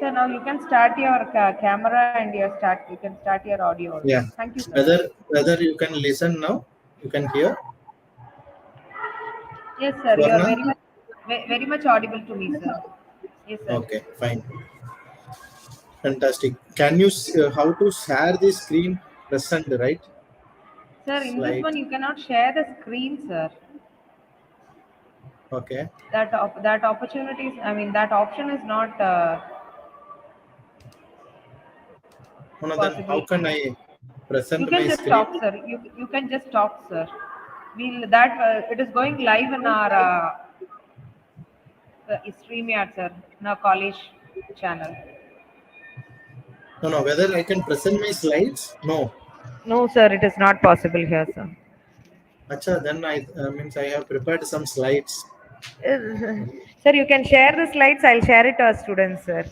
Sir, now you can start your camera and you can start your audio also. Yeah. Thank you, sir. Whether you can listen now, you can hear. Yes, sir. You are Swarna? very much audible to me, sir. Yes, sir. Okay, fine. Fantastic. Can you how to share the screen present, right? Sir, in this Slide. one you cannot share the screen, sir. Okay. That opportunity is, I mean, that option is not No, then how possible. can I present You can my just screen? talk, sir. You can just talk, sir. We'll that it is going live in our SHREE, sir, in our college channel. No, whether I can present my slides? No. No, sir, it is not possible here, sir. Acha, then I means I have prepared some slides. Sir, you can share the slides. I'll share it to our students, sir.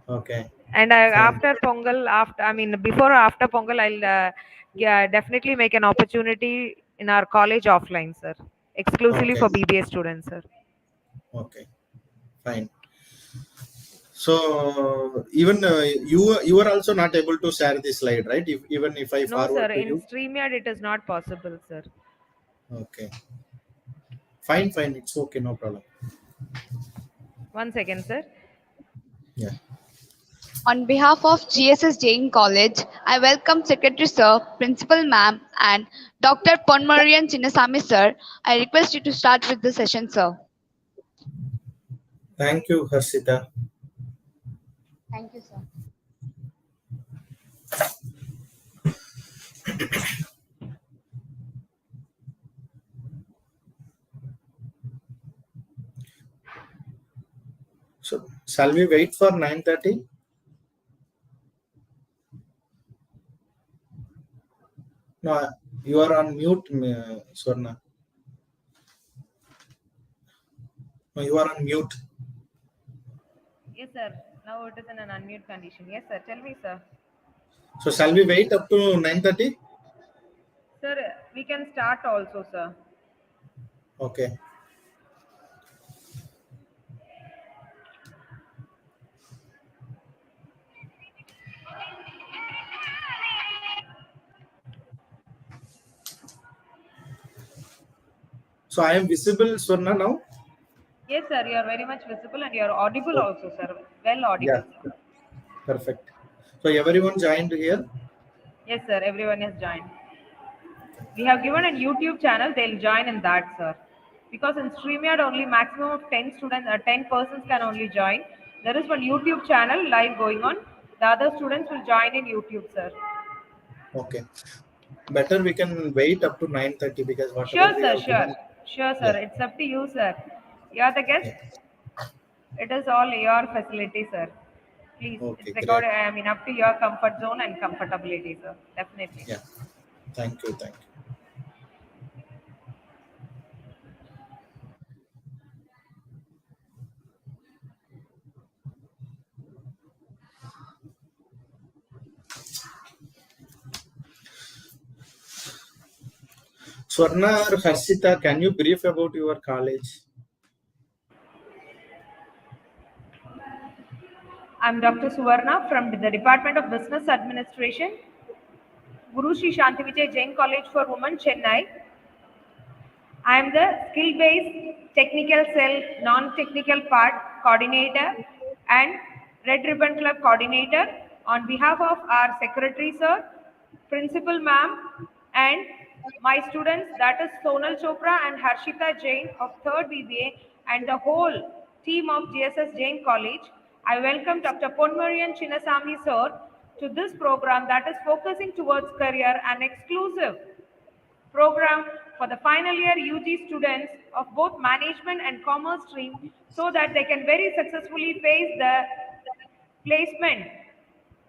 Okay. And Fine. after Pongal, before or after Pongal, I'll definitely make an opportunity in our college offline, sir, exclusively Okay. for BBA students, sir. Okay. Fine. So even you are also not able to share the slide, right? Even if I No, sir, forward to in you. StreamYard it is not possible, sir. Okay. Fine. It's okay. No problem. 1 second, sir. Yeah. On behalf of GSS Jain College, I welcome Secretary Sir, Principal Ma'am, and Dr. Ponmarian Chinnasamy Sir. I request you to start with the session, sir. Thank you, Harshita. Thank you, sir. So shall we wait for 9:30? No, you are on mute, Swarna. No, you are on mute. Yes, sir. Now it is in an unmute condition. Yes, sir. Tell me, sir. So shall we wait up to 9:30? Sir, we can start also, sir. Okay. So I am visible, Swarna, now? Yes, sir. You are very much visible and you are audible Oh, also, sir. Well audible, yeah. sir. Perfect. So everyone joined here? Yes, sir. Everyone has joined. We have given a YouTube channel. They'll join in that, sir. Because in StreamYard only maximum of 10 students or 10 persons can only join. There is one YouTube channel live going on. The other students will join in YouTube, sir. Okay. Better we can wait up to 9:30 because whatever Sure, we sir. have given. Sure, sir. Yeah. It's up to you, sir. You are the guest. Yeah. It is all your facility, sir. Please, Okay, it's great. up to your comfort zone and comfortability, sir. Definitely. Yeah. Thank you. Swarna or Harshita, can you brief about your college? I'm Dr. Suvarna from the Department of Business Administration, Guru Shri SHANTIVIJAI Jain College for Women, Chennai. I am the skill-based technical cell, non-technical part coordinator and Red Ribbon Club coordinator on behalf of our secretary, sir, principal ma'am, and my students, that is Sonal Chopra and Harshita Jain of 3rd BBA and the whole team of GSS Jain College. I welcome Dr. Ponmarian Chinnasamy sir to this program that is focusing towards career and exclusive program for the final year UG students of both management and commerce stream so that they can very successfully face the placement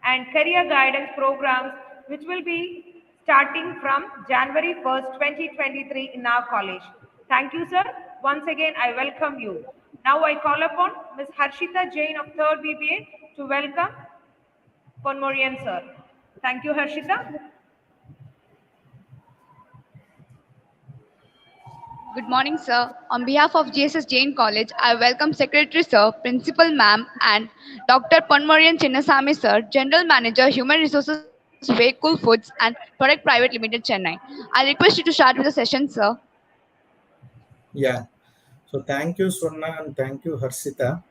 and career guidance programs which will be starting from January 1st, 2023 in our college. Thank you, sir. Once again, I welcome you. Now I call upon Ms. Harshita Jain of 3rd BBA to welcome Ponmarian sir. Thank you, Harshita. Good morning, sir. On behalf of GSS Jain College, I welcome Secretary Sir, Principal Ma'am, and Dr. Ponmarian Chinnasamy Sir, General Manager, Human Resources, Way Cool Foods, and Product Private Limited, Chennai. I request you to start with the session, sir. Yeah. So thank you, Swarna, and thank you, Harshita.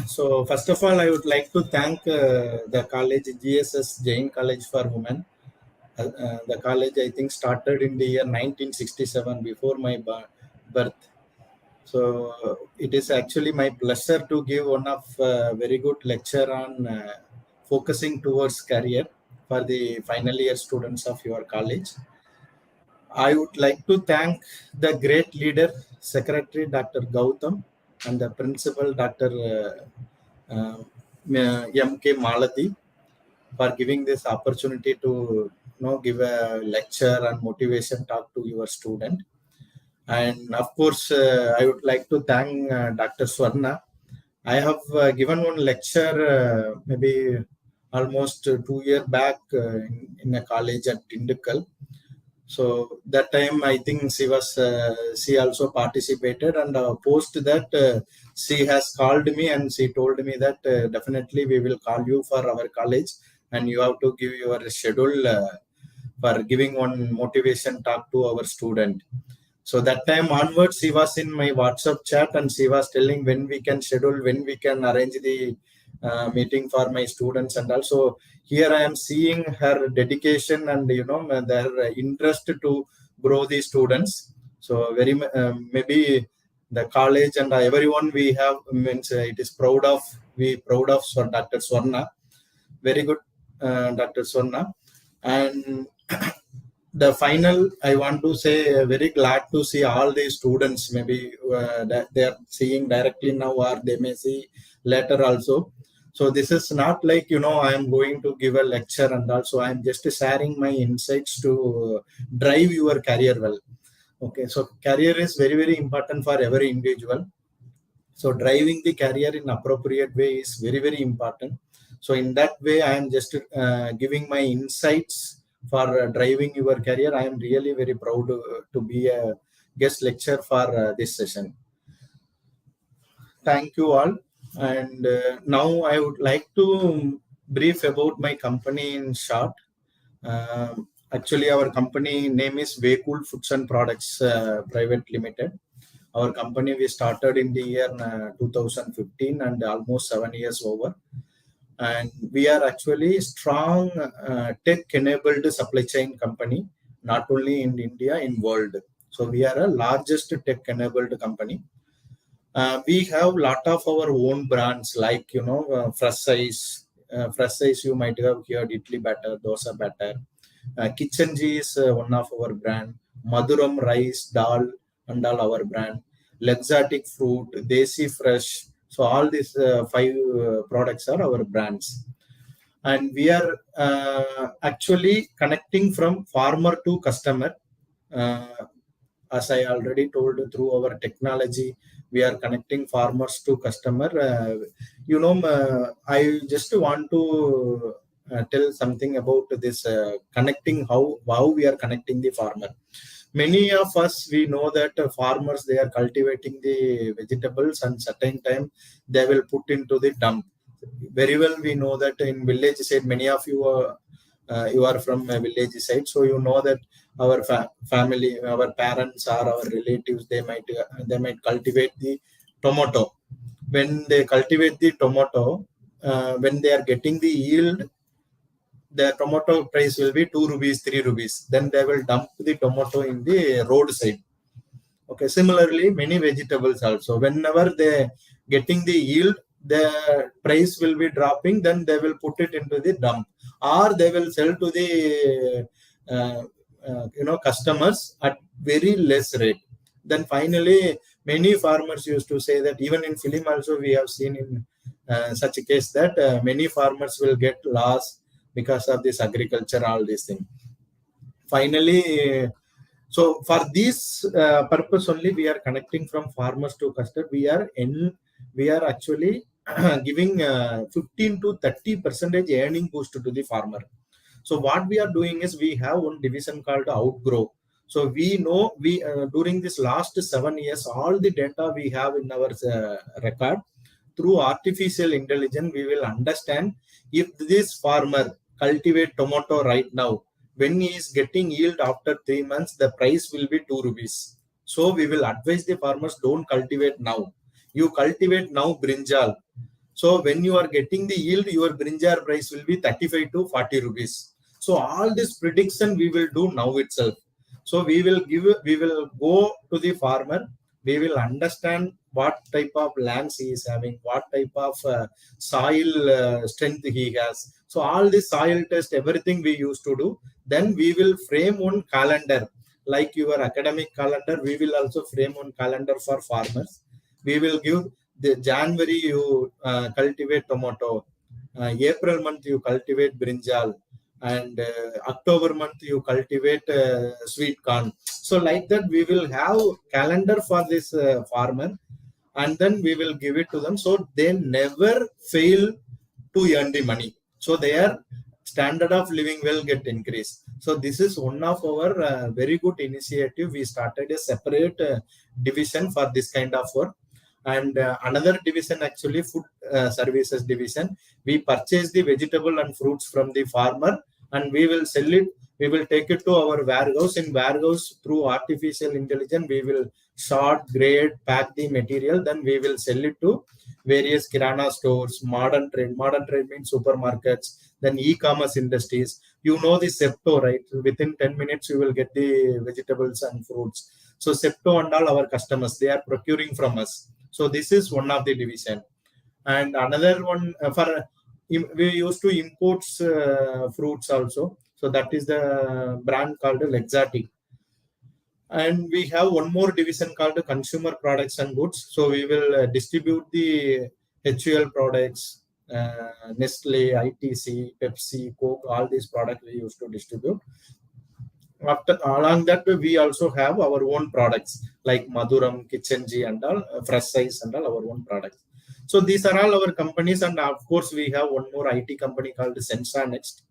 So first of all, I would like to thank the college GSS Jain College for Women. The college, I think, started in the year 1967 before my birth. So it is actually my pleasure to give one of very good lecture on focusing towards career for the final year students of your college. I would like to thank the great leader, Secretary Dr. Gautam, and the Principal Dr. M.K. Malati for giving this opportunity to give a lecture and motivation talk to your student. And of course, I would like to thank Dr. Swarna. I have given one lecture maybe almost 2 years back in a college at Tindukal. So that time, I think she also participated, and post that she has called me and she told me that definitely we will call you for our college, and you have to give your schedule for giving one motivation talk to our student. So that time onwards, she was in my WhatsApp chat and she was telling when we can schedule, when we can arrange the meeting for my students. And also here I am seeing her dedication and their interest to grow the students. So maybe the college and everyone we have means it is proud of Dr. Swarna. Very good, Dr. Swarna. And the final, I want to say very glad to see all the students, maybe that they are seeing directly now or they may see later also. So this is not like I am going to give a lecture, and also I am just sharing my insights to drive your career well. Okay, so career is very, very important for every individual. So driving the career in appropriate way is very, very important. So in that way, I am just giving my insights for driving your career. I am really very proud to be a guest lecturer for this session. Thank you all. And now I would like to brief about my company in short. Actually, our company name is Way Cool Foods and Products Private Limited. Our company we started in the year 2015 and almost 7 years over. And we are actually strong tech-enabled supply chain company, not only in India, in world. So we are a largest tech-enabled company. We have lot of our own brands like Fresh Size. Fresh Size you might have heard Idli batter, dosa batter. Kitchen G is one of our brand. Maduram rice, dal, and all our brand. L'exotic fruit, Desi Fresh. So all these 5 products are our brands. And we are actually connecting from farmer to customer. As I already told, through our technology, we are connecting farmers to customer. I just want to tell something about this connecting, how we are connecting the farmer. Many of us, we know that farmers, they are cultivating the vegetables and certain time they will put into the dump. Very well, we know that in village side, many of you are from a village side, so you know that our family, our parents or our relatives, they might cultivate the tomato. When they cultivate the tomato, when they are getting the yield, the tomato price will be 2 rupees, 3 rupees. Then they will dump the tomato in the roadside. Okay. Similarly, many vegetables also. Whenever they getting the yield, the price will be dropping. Then they will put it into the dump, or they will sell to the customers at very less rate. Then finally, many farmers used to say that even in film also we have seen in such a case that many farmers will get loss because of this agriculture, all these things. Finally, so for this purpose only, we are connecting from farmers to customer. We are actually giving 15 to 30% earning boost to the farmer. So what we are doing is we have one division called Outgrow. So we know during this last 7 years, all the data we have in our record, through artificial intelligence, we will understand if this farmer cultivate tomato right now, when he is getting yield after 3 months, the price will be 2 rupees. So we will advise the farmers, don't cultivate now. You cultivate now brinjal. So when you are getting the yield, your brinjal price will be 35 to 40 rupees. So all this prediction we will do now itself. So we will go to the farmer. We will understand what type of lands he is having, what type of soil strength he has. So all this soil test, everything we used to do. Then we will frame one calendar, like your academic calendar. We will also frame one calendar for farmers. We will give the January you cultivate tomato, April month you cultivate brinjal, and October month you cultivate sweet corn. So like that we will have calendar for this farmer, and then we will give it to them, so they never fail to earn the money. So their standard of living will get increased. So this is one of our very good initiative. We started a separate division for this kind of work. And another division, actually food services division, we purchase the vegetable and fruits from the farmer, and we will sell it. We will take it to our warehouse. In warehouse, through artificial intelligence, we will sort, grade, pack the material. Then we will sell it to various kirana stores, modern trade. Modern trade means supermarkets, then e-commerce industries. You know the Septo, right? Within 10 minutes, you will get the vegetables and fruits. So Septo and all our customers, they are procuring from us. So this is one of the division. And another one we used to import fruits also. So that is the brand called Exotic. And we have one more division called consumer products and goods. So we will distribute the HUL products, Nestle, ITC, Pepsi, Coke, all these products we used to distribute. Along that, we also have our own products like Maduram, Kitchenji, and all, Fresh Size, and all our own products. So these are all our companies, and of course we have one more IT company called Sensa Next.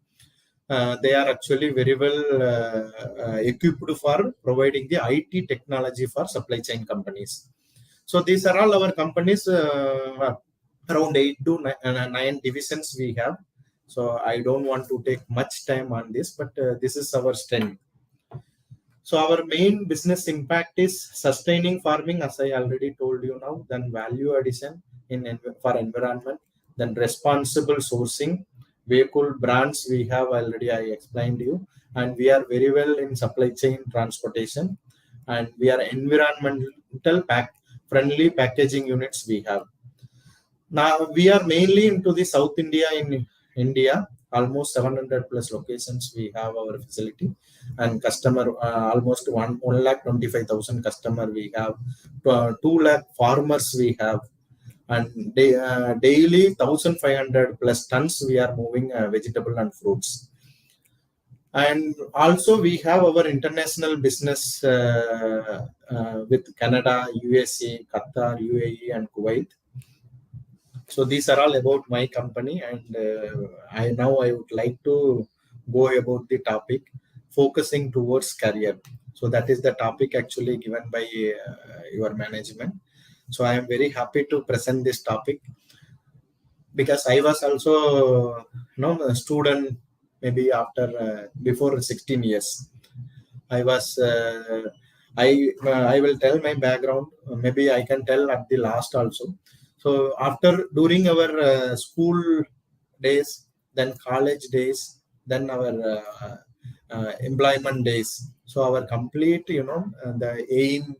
They are actually very well equipped for providing the IT technology for supply chain companies. So these are all our companies. Around 8 to 9 divisions we have. So I don't want to take much time on this, but this is our strength. So our main business impact is sustaining farming, as I already told you now, then value addition for environment, then responsible sourcing, vehicle brands we have already, I explained you, and we are very well in supply chain transportation, and we are environmental friendly packaging units we have. Now we are mainly into the South India. In India, almost 700 plus locations we have our facility, and customer almost 1,25,000 customer we have, 2 lakh farmers we have, and daily 1,500 plus tons we are moving vegetable and fruits. And also we have our international business with Canada, USA, Qatar, UAE, and Kuwait. So these are all about my company, and I would like to go about the topic focusing towards career. So that is the topic actually given by your management. So I am very happy to present this topic, because I was also a student maybe after before 16 years. I was I will tell my background. Maybe I can tell at the last also. So during our school days, then college days, then our employment days. So our complete, the aim,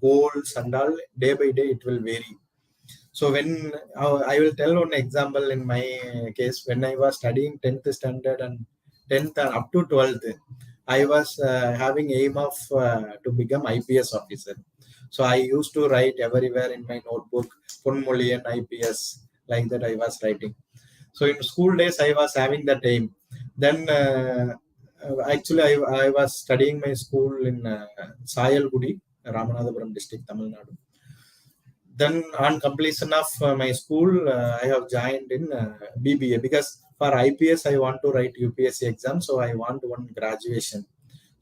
goals, and all, day by day it will vary. So when I will tell one example in my case, when I was studying 10th standard and 10th and up to 12th, I was having aim of to become IPS officer. So I used to write everywhere in my notebook, Punmolian IPS, like that I was writing. So in school days, I was having that aim. Then actually I was studying my school in Sayalgudi, Ramanathapuram district, Tamil Nadu. Then on completion of my school, I have joined in BBA, because for IPS I want to write UPSC exam, so I want one graduation.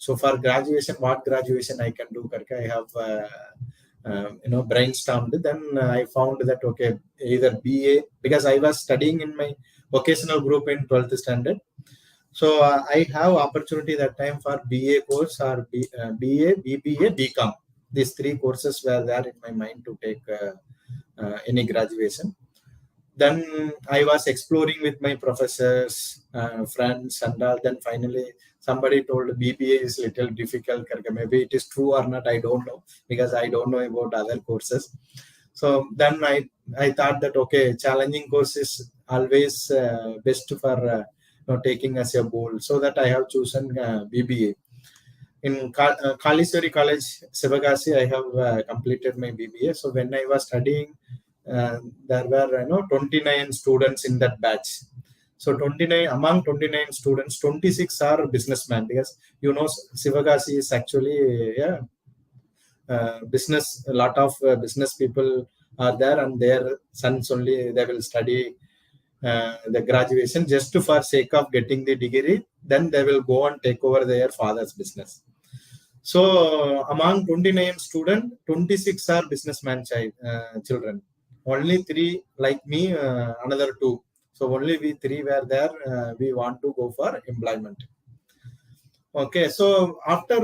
So for graduation, what graduation I can do? I have brainstormed. Then I found that okay, either BA, because I was studying in my vocational group in 12th standard. So I have opportunity that time for BA course or BA, BBA, BCom. These three courses were there in my mind to take any graduation. Then I was exploring with my professors, friends and all. Then finally somebody told BBA is little difficult. Maybe it is true or not, I don't know, because I don't know about other courses. So then I thought that okay, challenging course is always best for taking as a goal. So that I have chosen BBA. In Kaliswari College, Sivagasi, I have completed my BBA. So when I was studying, there were 29 students in that batch. So 29 among 29 students, 26 are businessmen, because Sivagasi is actually business. A lot of business people are there, and their sons only they will study the graduation just for sake of getting the degree. Then they will go and take over their father's business. So among 29 students, 26 are businessman children. Only 3 like me, another 2. So only we 3 were there. We want to go for employment. Okay, so after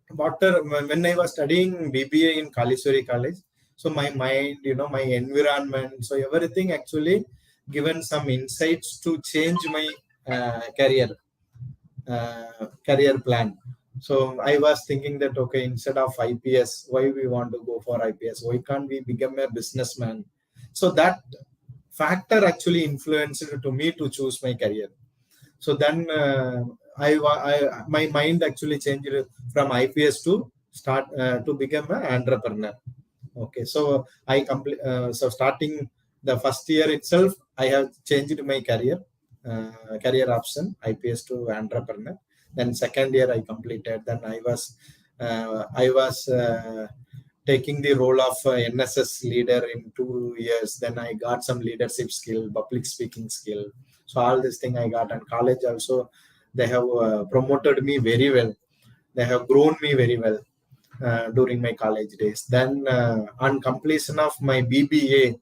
when I was studying BBA in Kaliswari College, so my mind, my environment, so everything actually given some insights to change my career plan. So I was thinking that okay, instead of IPS, why we want to go for IPS? Why can't we become a businessman? So that factor actually influenced to me to choose my career. So then my mind actually changed from IPS to start to become an entrepreneur. Okay, so so starting the first year itself, I have changed my career option, IPS to entrepreneur. Then second year I completed. Then I was taking the role of NSS leader in 2 years. Then I got some leadership skill, public speaking skill. So all this thing I got. And college also, they have promoted me very well. They have grown me very well during my college days. Then on completion of my BBA,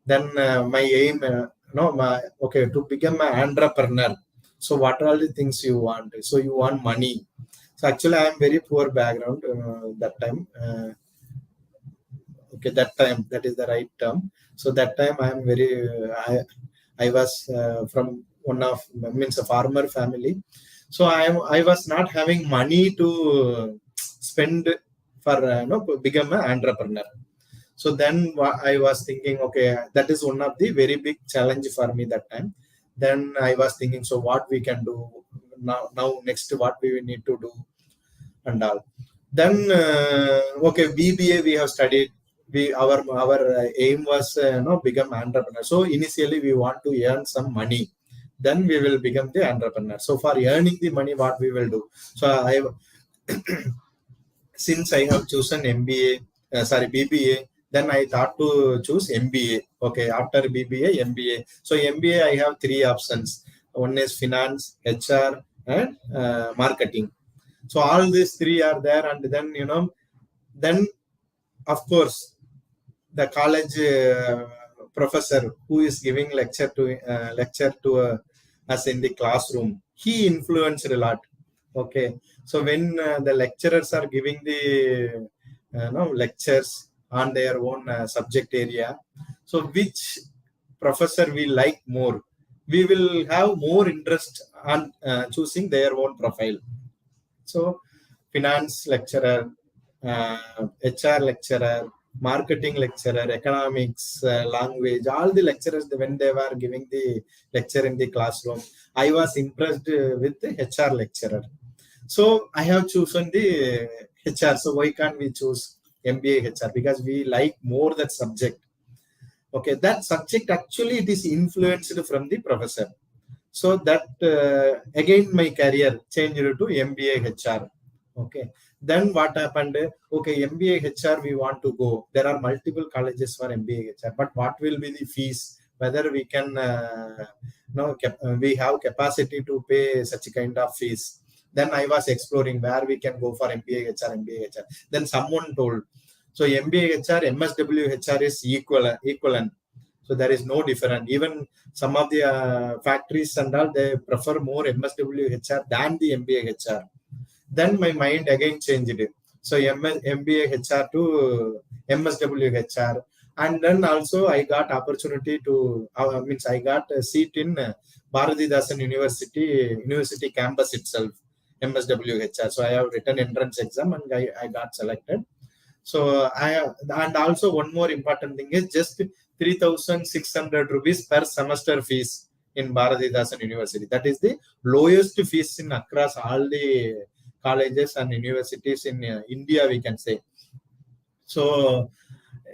then my aim, to become an entrepreneur. So what are all the things you want? So you want money. So actually I am very poor background that time. Okay, that is the right term. So that time I am very I was from one of means a farmer family. So I was not having money to spend for become an entrepreneur. So then I was thinking, okay, that is one of the very big challenge for me that time. Then I was thinking, so what we can do now next, what we need to do and all. Then okay, BBA we have studied. Our aim was become entrepreneur. So initially we want to earn some money, then we will become the entrepreneur. So for earning the money, what we will do? So since I have chosen BBA, then I thought to choose MBA. Okay, after BBA, MBA. So MBA, I have 3 options. One is finance, HR, and marketing. So all these 3 are there. And then, then of course, the college professor who is giving lecture to us in the classroom, he influenced a lot. Okay, so when the lecturers are giving the lectures on their own subject area, so which professor we like more, we will have more interest on choosing their own profile. So finance lecturer, HR lecturer, marketing lecturer, economics, language, all the lecturers, when they were giving the lecture in the classroom, I was impressed with the HR lecturer. So I have chosen the HR. So why can't we choose MBA HR? Because we like more that subject. Okay, that subject actually it is influenced from the professor. So that again my career changed to MBA HR. Okay, then what happened? Okay, MBA HR we want to go. There are multiple colleges for MBA HR, but what will be the fees? whether we can we have capacity to pay such a kind of fees. Then I was exploring where we can go for MBA HR. Then someone told, so MBA HR, MSW HR is equivalent. So there is no difference. Even some of the factories and all, they prefer more MSW HR than the MBA HR. Then my mind again changed it. So MBA HR to MSW HR. And then also I got opportunity to, I got a seat in Bharatidasan University campus itself, MSW HR. So I have written entrance exam and I got selected. So and also one more important thing is just 3,600 rupees per semester fees in Bharatidasan University. That is the lowest fees in across all the colleges and universities in India, we can say. So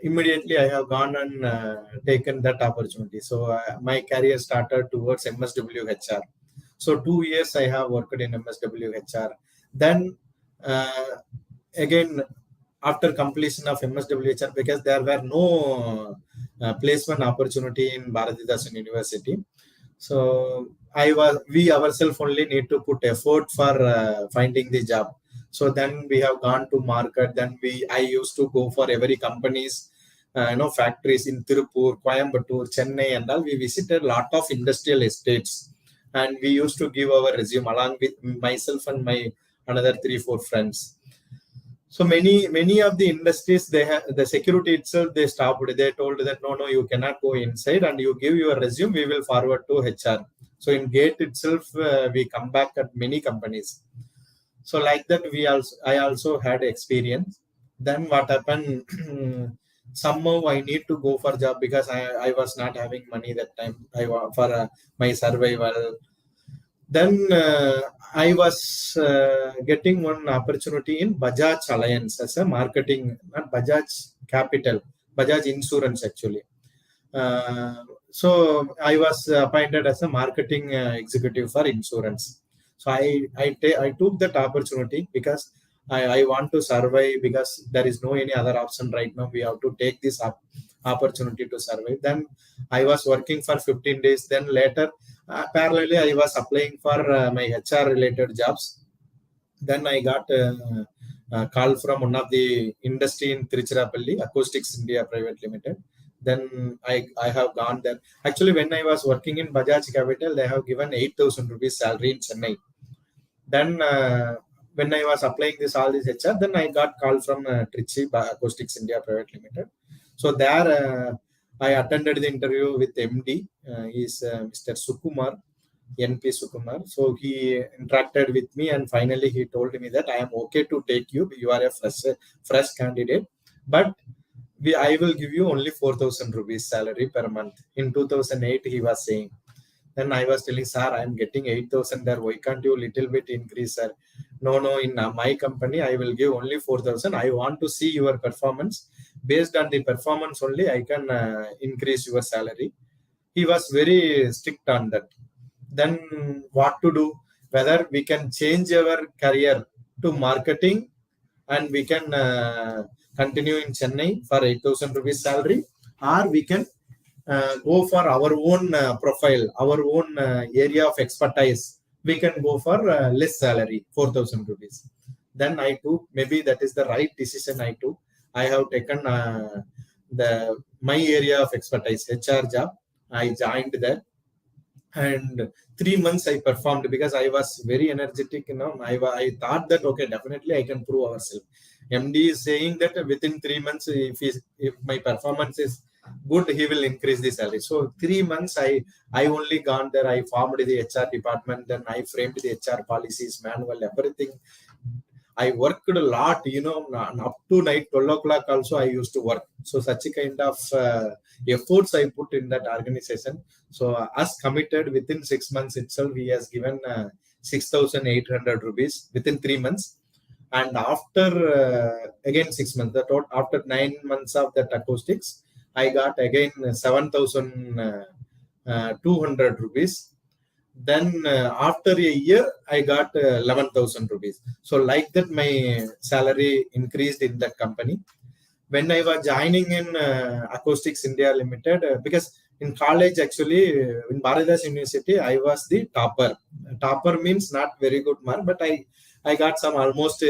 immediately I have gone and taken that opportunity. So my career started towards MSW HR. So 2 years I have worked in MSW HR. Then again, after completion of MSW HR, because there were no placement opportunity in Bharatidasan University. So we ourselves only need to put effort for finding the job. So then we have gone to market. Then I used to go for every company's factories in Tirupur, Coimbatore, Chennai, and all. We visited a lot of industrial estates, and we used to give our resume along with myself and my another 3-4 friends. So many of the industries, they have the security itself, they stopped. They told that no, you cannot go inside, and you give your resume, we will forward to HR. So in gate itself, we come back at many companies. So like that, I also had experience. Then what happened? Somehow I need to go for job because I was not having money that time. For my survival. Then I was getting one opportunity in Bajaj Alliance as a marketing, not Bajaj Capital, Bajaj Insurance actually. So I was appointed as a marketing executive for insurance. So I took that opportunity because I want to survive, because there is no any other option right now. We have to take this opportunity to survive. Then I was working for 15 days. Then later, parallelly, I was applying for my HR related jobs. Then I got a call from one of the industry in Tiruchirappalli, Acoustics India Private Limited. Then I have gone there. Actually, when I was working in Bajaj Capital, they have given 8,000 rupees salary in Chennai. Then when I was applying all this HR, then I got call from Trichy Acoustics India Private Limited. So there I attended the interview with MD. He's Mr. Sukumar, NP Sukumar. So he interacted with me, and finally he told me that I am okay to take you. You are a fresh candidate, but I will give you only 4,000 rupees salary per month. In 2008, he was saying. Then I was telling, sir, I am getting 8,000 there. Why can't you little bit increase, sir? No, in my company, I will give only 4,000. I want to see your performance. Based on the performance only, I can increase your salary. He was very strict on that. Then what to do? Whether we can change our career to marketing and we can continue in Chennai for 8,000 rupees salary, or we can go for our own profile, our own area of expertise. We can go for less salary, 4,000 rupees. Then I took, maybe that is the right decision I took. I have taken my area of expertise, HR job. I joined there. And 3 months I performed because I was very energetic. I thought that, okay, definitely I can prove ourselves. MD is saying that within 3 months, if my performance is good, he will increase the salary. So 3 months, I only gone there. I formed the HR department. Then I framed the HR policies, manual, everything. I worked a lot, up to night 12 o'clock also I used to work. So such a kind of efforts I put in that organization. So as committed, within 6 months itself, he has given 6,800 rupees within 3 months. And after again 6 months, after 9 months of that acoustics, I got again 7,200 rupees. Then after a year, I got 11,000 rupees. So like that, my salary increased in that company. When I was joining in Acoustics India Limited, because in college, actually, in Bharadas University, I was the topper. Topper means not very good mark, but I got some almost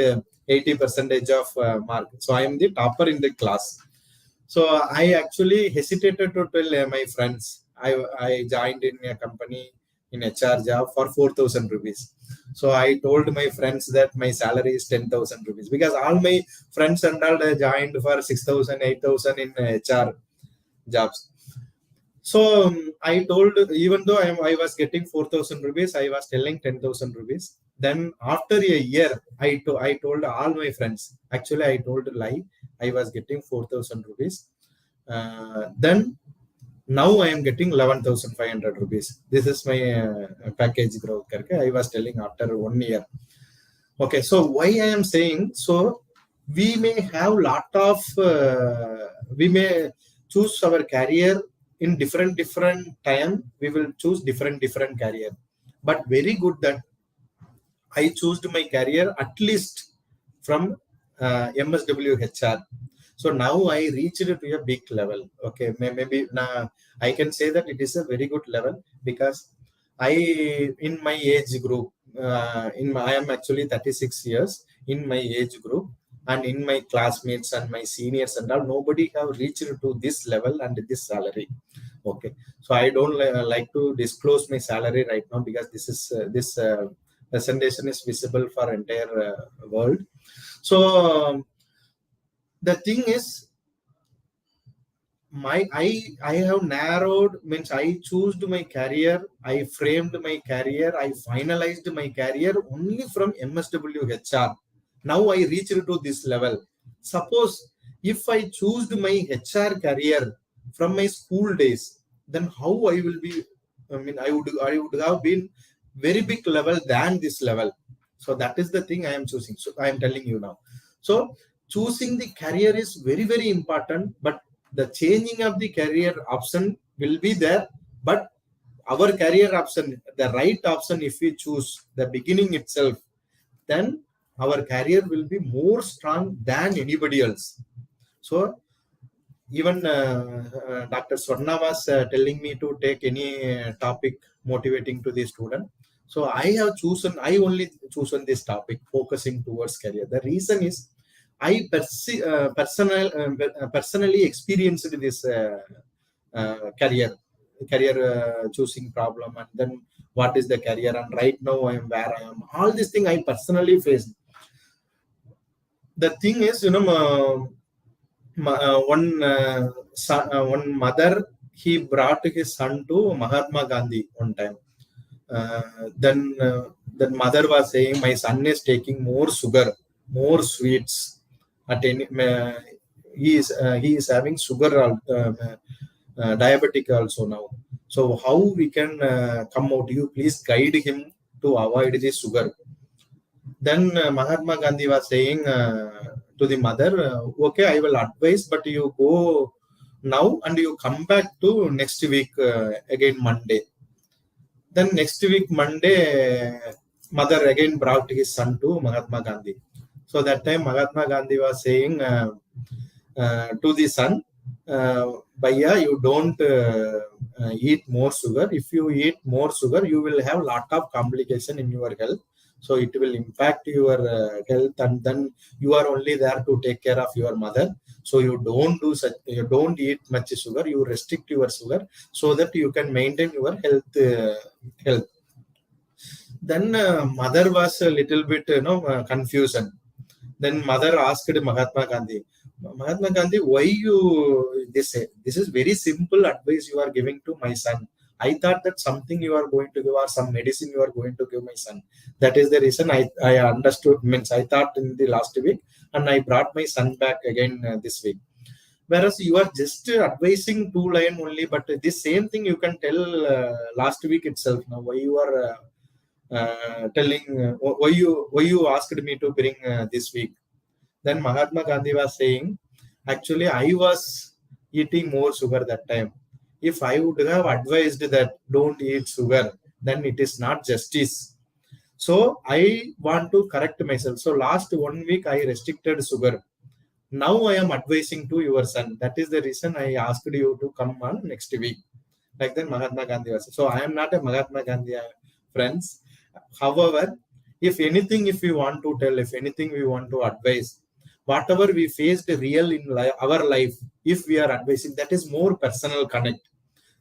80% of mark. So I am the topper in the class. So I actually hesitated to tell my friends. I joined in a company in HR job for 4,000 rupees. So I told my friends that my salary is 10,000 rupees, because all my friends and all joined for 6,000, 8,000 in HR jobs. So I told, even though I was getting 4,000 rupees, I was telling 10,000 rupees. Then after a year, I told all my friends. Actually, I told a lie. I was getting 4,000 rupees. Then now I am getting 11,500 rupees. This is my package growth. I was telling after 1 year. Okay, so why I am saying, so we may have lot of we may choose our career in different time. We will choose different career, but very good that I chose my career at least from MSW HR. So now I reached to a big level. Okay, maybe now I can say that it is a very good level, because I, in my age group, I am actually 36 years in my age group, and in my classmates and my seniors and all, nobody have reached to this level and this salary. Okay, so I don't like to disclose my salary right now, because this presentation is visible for entire world. So the thing is, I have narrowed, means I chose my career, I framed my career, I finalized my career only from MSW HR. Now I reached to this level. Suppose if I choose my HR career from my school days, then how I will be, I mean, I would have been very big level than this level. So that is the thing I am choosing. So I am telling you now. So choosing the career is very, very important, but the changing of the career option will be there. But our career option, the right option, if we choose the beginning itself, then our career will be more strong than anybody else. So even Dr. Swarna was telling me to take any topic motivating to the student. So I only chosen this topic, focusing towards career. The reason is I personally experienced this career choosing problem, and then what is the career, and right now I am where I am. All this thing I personally faced. The thing is, one mother, he brought his son to Mahatma Gandhi one time. Then mother was saying, my son is taking more sugar, more sweets. At any, he is having sugar, diabetic also now. So how we can come out? You please guide him to avoid this sugar. Then Mahatma Gandhi was saying to the mother, okay, I will advise, but you go now and you come back to next week, again Monday. Then next week Monday, mother again brought his son to Mahatma Gandhi. So that time Mahatma Gandhi was saying to the son, Bhaiya, you don't eat more sugar. If you eat more sugar, you will have lot of complication in your health. So it will impact your health, and then you are only there to take care of your mother. So you don't eat much sugar. You restrict your sugar so that you can maintain your health. Then mother was a little bit confusion. Then mother asked Mahatma Gandhi, why you this is very simple advice you are giving to my son. I thought that something you are going to give, or some medicine you are going to give my son. That is the reason I understood, means I thought in the last week, and I brought my son back again this week. Whereas you are just advising 2 lines only, but this same thing you can tell last week itself. Now why you are telling, why you asked me to bring this week? Then Mahatma Gandhi was saying, actually I was eating more sugar that time. If I would have advised that don't eat sugar, then it is not justice. So I want to correct myself. So last 1 week I restricted sugar. Now I am advising to your son. That is the reason I asked you to come on next week. like that Mahatma Gandhi was. So I am not a Mahatma Gandhi, friends. However, if anything, if we want to tell, if anything we want to advise, whatever we faced real in our life, if we are advising, that is more personal connect.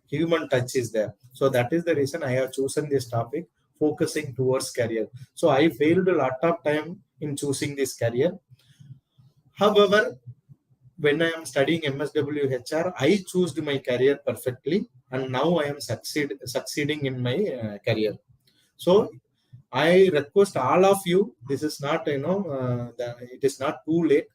Human touch is there. So that is the reason I have chosen this topic, focusing towards career. So I failed a lot of time in choosing this career. However, when I am studying MSW HR, I chose my career perfectly, and now I am succeeding in my career. So I request all of you. This is not it is not too late.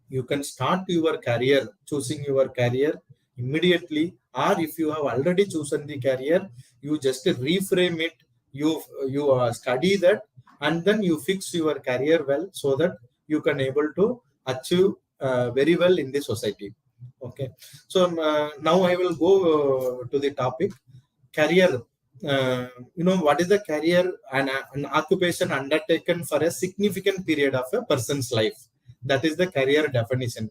You can start your career, choosing your career immediately, or if you have already chosen the career, you just reframe it. You study that, and then you fix your career well, so that you can able to achieve very well in the society. Okay, so now I will go to the topic career. What is the career? An occupation undertaken for a significant period of a person's life. That is the career definition.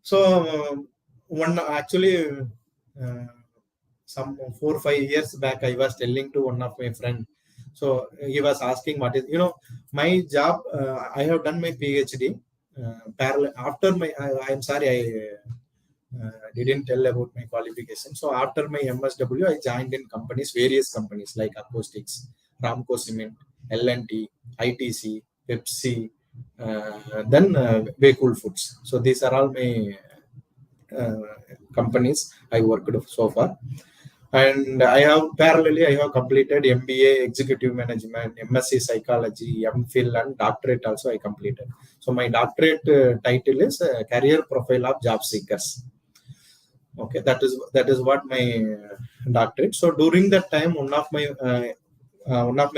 So one actually some 4 or 5 years back, I was telling to one of my friend. So he was asking what is my job. I have done my PhD parallel after my. I'm sorry, I didn't tell about my qualification. So after my MSW, I joined in companies, various companies like Acoustics, Ramco Cement, L&T, ITC, Pepsi, then Bakul Foods. So these are all my companies I worked so far. And I have completed MBA Executive Management, MSc Psychology, MPhil, and doctorate also I completed. So my doctorate title is Career Profile of Job Seekers. Okay, that is what my doctorate. So during that time, one of my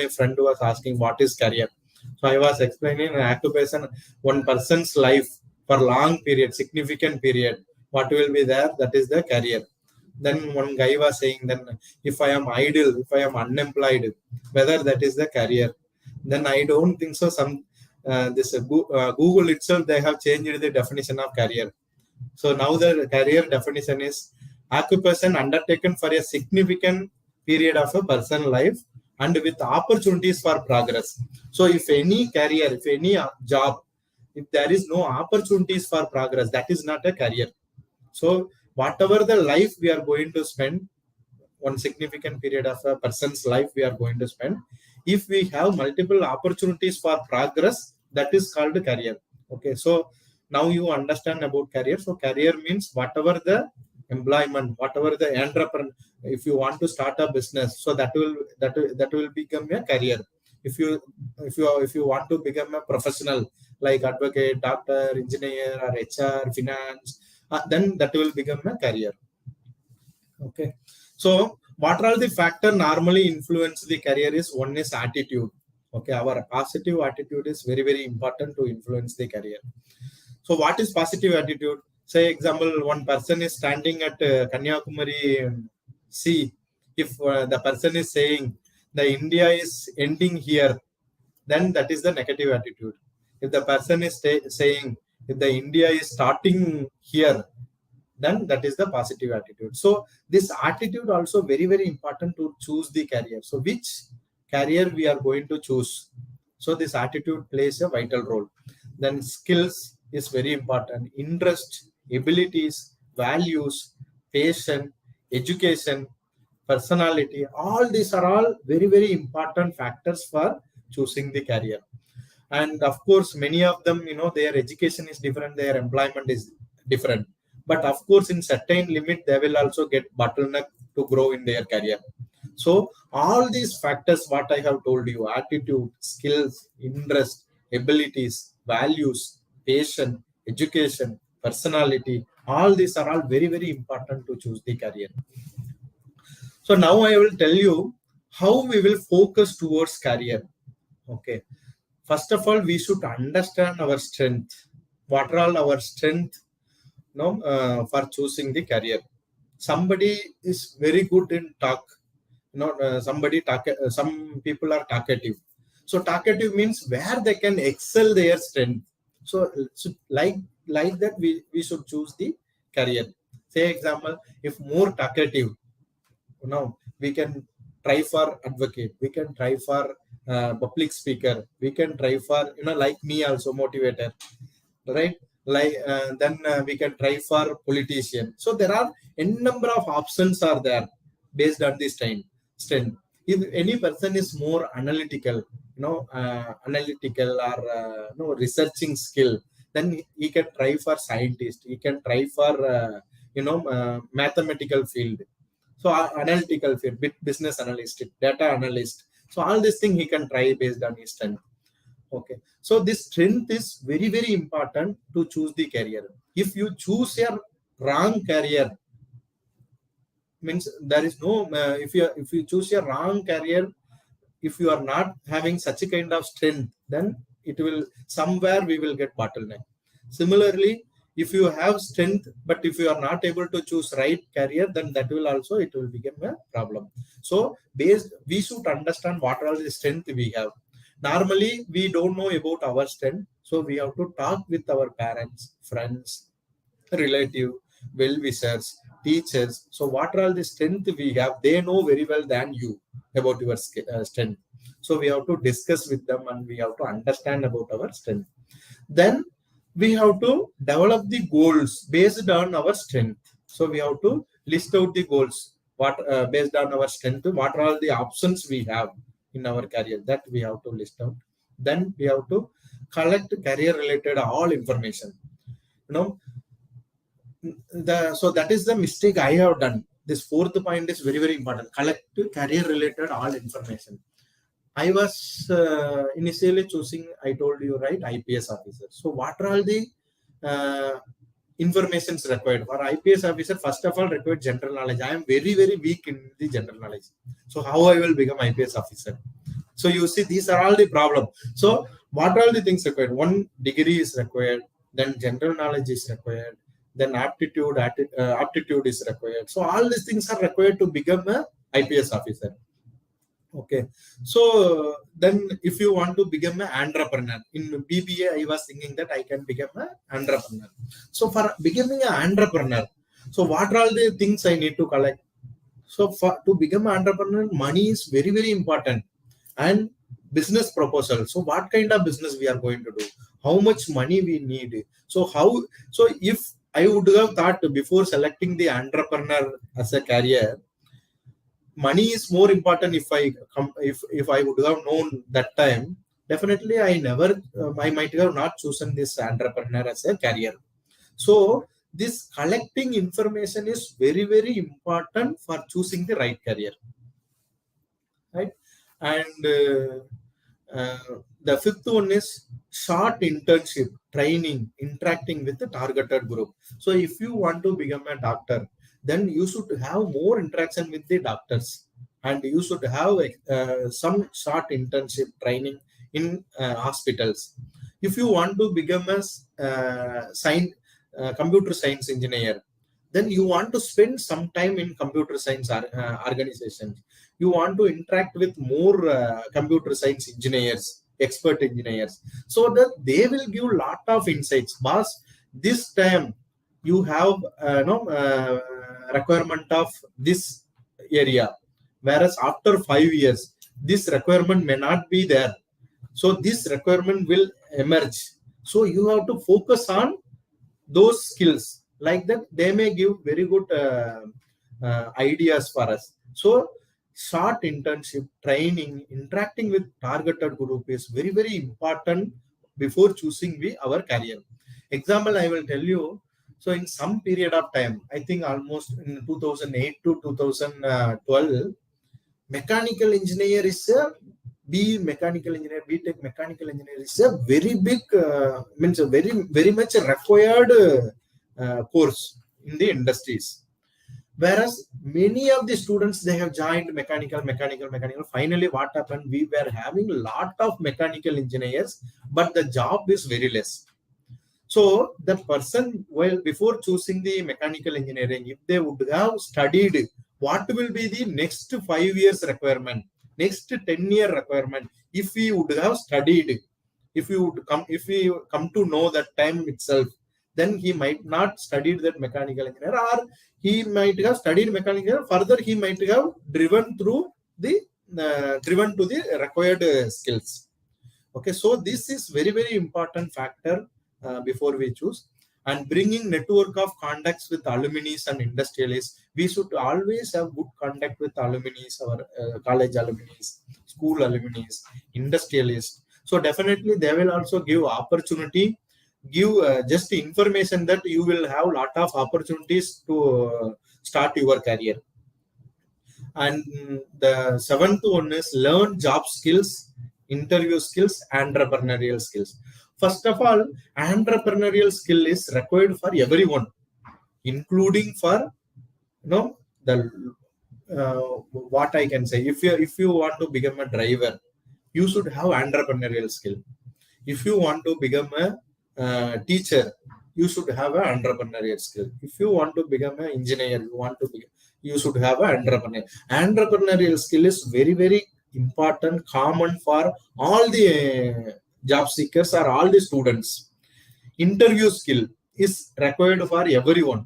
friend was asking what is career. So I was explaining an occupation, one person's life for long period, significant period. What will be there? That is the career. Then one guy was saying, then if I am idle, if I am unemployed, whether that is the career. Then I don't think so. Google itself, they have changed the definition of career. So now the career definition is occupation undertaken for a significant period of a person's life and with opportunities for progress. So if any career, if any job, if there is no opportunities for progress, that is not a career. So whatever the life we are going to spend, one significant period of a person's life we are going to spend, if we have multiple opportunities for progress, that is called career. Okay, so now you understand about career. So career means whatever the employment, whatever the entrepreneur, if you want to start a business, so that will become a career. If you want to become a professional like advocate, doctor, engineer, or HR, finance, then that will become a career. Okay, so what are the factor normally influence the career is one is attitude. Okay, our positive attitude is very, very important to influence the career. So what is positive attitude? Say example, one person is standing at Kanyakumari Sea. If the person is saying the India is ending here, then that is the negative attitude. If the person is saying if the India is starting here, then that is the positive attitude. So this attitude also very, very important to choose the career. So which career we are going to choose? So this attitude plays a vital role. Then skills is very important. Interest, abilities, values, passion, education, personality, all these are all very, very important factors for choosing the career. And of course, many of them, their education is different, their employment is different. But of course, in certain limit, they will also get bottleneck to grow in their career. So all these factors, what I have told you, attitude, skills, interest, abilities, values, passion, education, personality, all these are all very, very important to choose the career. So now I will tell you how we will focus towards career. Okay. First of all, we should understand our strength. What are all our strength for choosing the career? Somebody is very good in talk. Some people are talkative. So talkative means where they can excel their strength. So like that, we should choose the career. Say example, if more talkative, we can try for advocate, we can try for public speaker, we can try for like me also motivator, right? Like then we can try for politician. So there are n number of options are there based on this strength. If any person is more analytical, analytical or researching skill, then he can try for scientist, he can try for mathematical field. So analytical field, business analyst, data analyst. So all this thing he can try based on his strength. Okay, so this strength is very, very important to choose the career. If you choose your wrong career, means there is no if you choose your wrong career, if you are not having such a kind of strength, then it will somewhere we will get bottleneck. Similarly, if you have strength but if you are not able to choose right career, then that will also it will become a problem. So we should understand what are the strength we have. Normally we don't know about our strength, so we have to talk with our parents, friends, relative, well-wishers, teachers. So what are all the strength we have? They know very well than you about your strength. So we have to discuss with them and we have to understand about our strength. Then we have to develop the goals based on our strength. So we have to list out the goals what based on our strength. What are all the options we have in our career, that we have to list out. Then we have to collect career related all information. So that is the mistake I have done. This fourth point is very, very important. Collect career related all information. I was initially choosing, I told you, right, IPS officer. So what are all the informations required for IPS officer? First of all, required general knowledge. I am very, very weak in the general knowledge. So how I will become IPS officer? So you see, these are all the problem. So what are all the things required? One, degree is required. Then general knowledge is required. Then aptitude is required. So all these things are required to become a IPS officer. Okay, so then if you want to become an entrepreneur, in BBA I was thinking that I can become an entrepreneur. So for becoming an entrepreneur, so what are all the things I need to collect? So to become an entrepreneur, money is very, very important, and business proposal. So what kind of business we are going to do? How much money we need? So if I would have thought before selecting the entrepreneur as a career, money is more important. If I would have known that time, definitely I might have not chosen this entrepreneur as a career. So this collecting information is very, very important for choosing the right career, right? And the fifth one is short internship, training, interacting with the targeted group. So if you want to become a doctor, then you should have more interaction with the doctors, and you should have some short internship training in hospitals. If you want to become a computer science engineer, then you want to spend some time in computer science organizations. You want to interact with more computer science engineers, expert engineers, so that they will give lot of insights. Boss, this time you have requirement of this area, whereas after 5 years this requirement may not be there. So this requirement will emerge. So you have to focus on those skills. Like that, they may give very good ideas for us. So short internship, training, interacting with targeted group is very, very important before choosing our career. Example, I will tell you. So in some period of time, I think almost in 2008 to 2012, mechanical engineer is a mechanical engineer, BTech mechanical engineer is a very big, means a very, very much required course in the industries. Whereas many of the students, they have joined mechanical. Finally, what happened? We were having a lot of mechanical engineers, but the job is very less. So the person, well, before choosing the mechanical engineering, if they would have studied what will be the next 5 years requirement, next 10-year requirement, if we would have studied, if we come to know that time itself, then he might not studied that mechanical engineer, or he might have studied mechanical engineer. Further, he might have driven to the required skills. Okay, so this is very, very important factor before we choose. And bringing network of contacts with alumni and industrialists, we should always have good contact with alumni, our college alumni, school alumni, industrialists. So definitely they will also give opportunity, give just information that you will have lot of opportunities to start your career. And the seventh one is learn job skills, interview skills, entrepreneurial skills. First of all, entrepreneurial skill is required for everyone, including for the what I can say. If you want to become a driver, you should have entrepreneurial skill. If you want to become a teacher, you should have an entrepreneurial skill. If you want to become an engineer, you should have an entrepreneur. Entrepreneurial skill is very, very important, common for all the job seekers or all the students. Interview skill is required for everyone.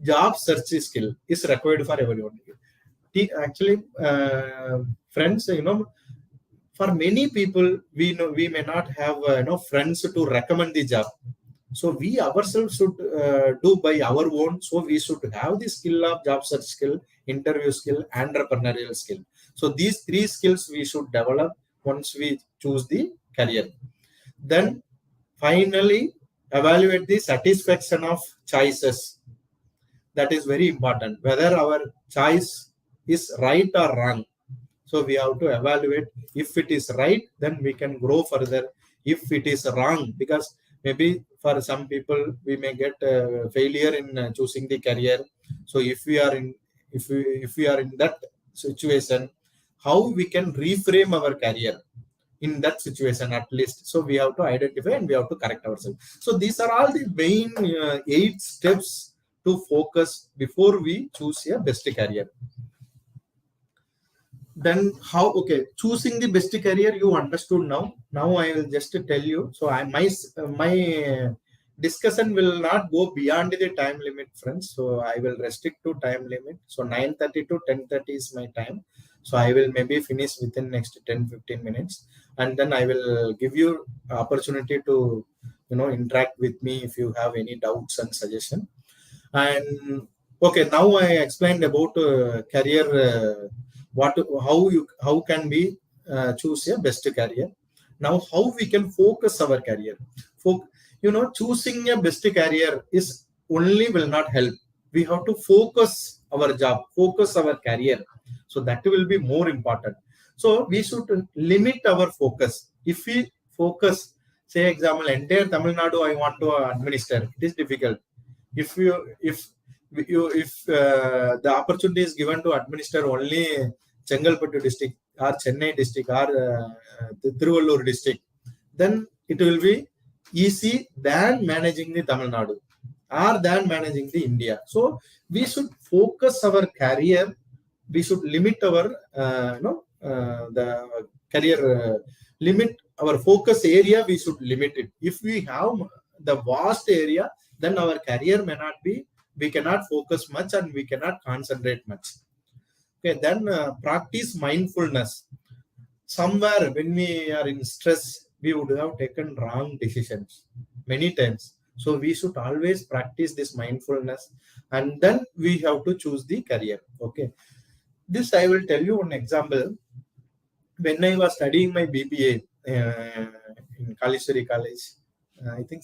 Job search skill is required for everyone. Actually, friends, for many people, we may not have friends to recommend the job. So we ourselves should do by our own. So we should have the skill of job search skill, interview skill, entrepreneurial skill. So these three skills we should develop once we choose the career. Then finally, evaluate the satisfaction of choices. That is very important. Whether our choice is right or wrong. So we have to evaluate. If it is right, then we can grow further. If it is wrong, because maybe for some people we may get failure in choosing the career. So if we are in that situation, how we can reframe our career in that situation at least. So we have to identify and we have to correct ourselves. So these are all the main 8 steps to focus before we choose a best career. Then how, choosing the best career you understood now. Now I will just tell you. So my discussion will not go beyond the time limit, friends. So I will restrict to time limit. So 9:30 to 10:30 is my time. So I will maybe finish within next 10-15 minutes. And then I will give you opportunity to, interact with me if you have any doubts and suggestion. And now I explained about career, how can we choose a best career. Now how we can focus our career. Choosing a best career is only will not help. We have to focus our job, focus our career. So that will be more important. So we should limit our focus. If we focus, say example, entire Tamil Nadu I want to administer, it is difficult. If the opportunity is given to administer only Chengalpattu district or Chennai district or Tiruvallur district, then it will be easy than managing the Tamil Nadu or than managing the India. So we should focus our career. We should limit our the career limit our focus area. We should limit it. If we have the vast area, then our career may not be. We cannot focus much and we cannot concentrate much. Then practice mindfulness. Somewhere when we are in stress, we would have taken wrong decisions many times. So we should always practice this mindfulness, and then we have to choose the career. This I will tell you one example. When I was studying my BBA in Kalishwari College, I think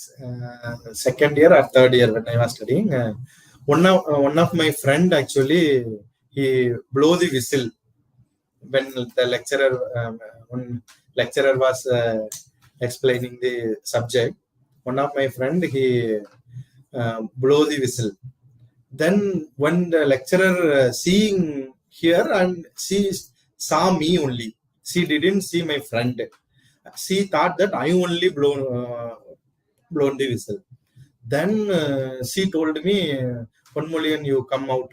second year or third year when I was studying, one of my friend actually, he blow the whistle when the lecturer was explaining the subject. One of my friend, he blow the whistle. Then when the lecturer seeing here, and she saw me only, she didn't see my friend. She thought that I only blown the whistle. Then she told me, Ponmolian, you come out,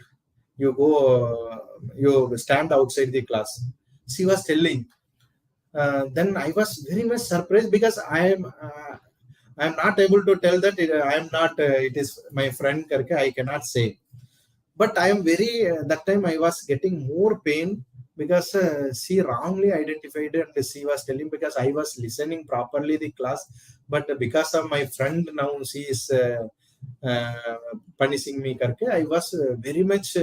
you go, you stand outside the class. She was telling. Then I was very much surprised, because I am not able to tell that I am not, it is my friend karke, I cannot say. But I am very, that time I was getting more pain because she wrongly identified and she was telling, because I was listening properly the class, but because of my friend now she is punishing me karke, I was very much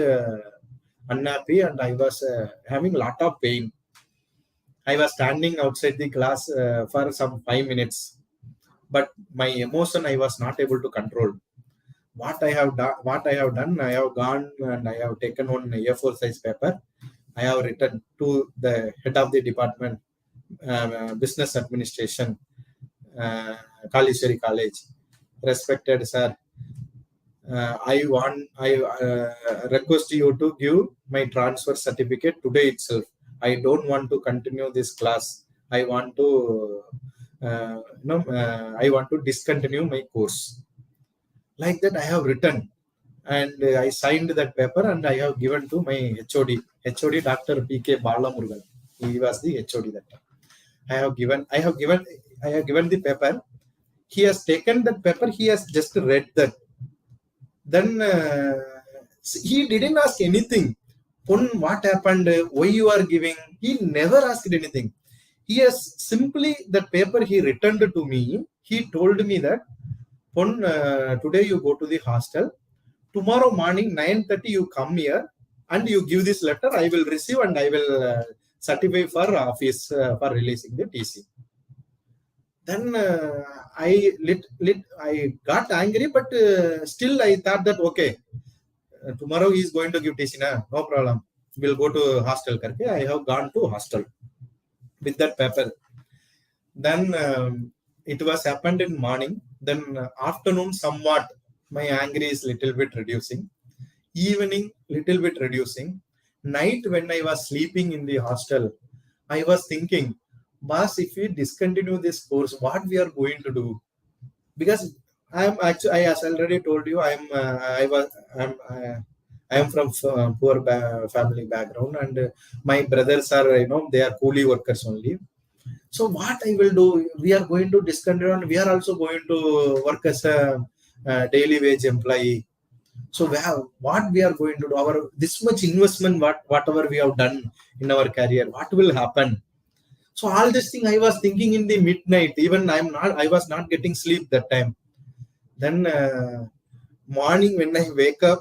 unhappy and I was having lot of pain. I was standing outside the class for some 5 minutes, but my emotion I was not able to control. What I have done, I have gone and I have taken one A4 size paper. I have written to the head of the department, business administration, Kalishwari College. Respected sir, I request you to give my transfer certificate today itself. I don't want to continue this class. I want to I want to discontinue my course. Like that I have written, and I signed that paper and I have given to my HOD Dr. P.K. Balamurugan. He was the HOD that time. I have given the paper. He has taken that paper. He has just read that. Then he didn't ask anything. What happened? Why you are giving? He never asked anything. He has simply, that paper he returned to me. He told me that, today you go to the hostel. Tomorrow morning 9:30 you come here and you give this letter. I will receive and I will certify for office for releasing the TC. Then I got angry, but still I thought that okay, tomorrow he is going to give TC, no problem. We'll go to hostel. Karke. I have gone to hostel with that paper. Then it was happened in morning. Then afternoon somewhat my anger is little bit reducing. Evening little bit reducing. Night when I was sleeping in the hostel, I was thinking, boss, if we discontinue this course, what we are going to do? Because I am actually, I as already told you, I am from poor family background, and my brothers are, they are coolie workers only. So what I will do? We are going to discontinue, and we are also going to work as a daily wage employee. So what we are going to do? Our this much investment, whatever we have done in our career, what will happen? So all this thing I was thinking in the midnight. Even I was not getting sleep that time. Then morning when I wake up,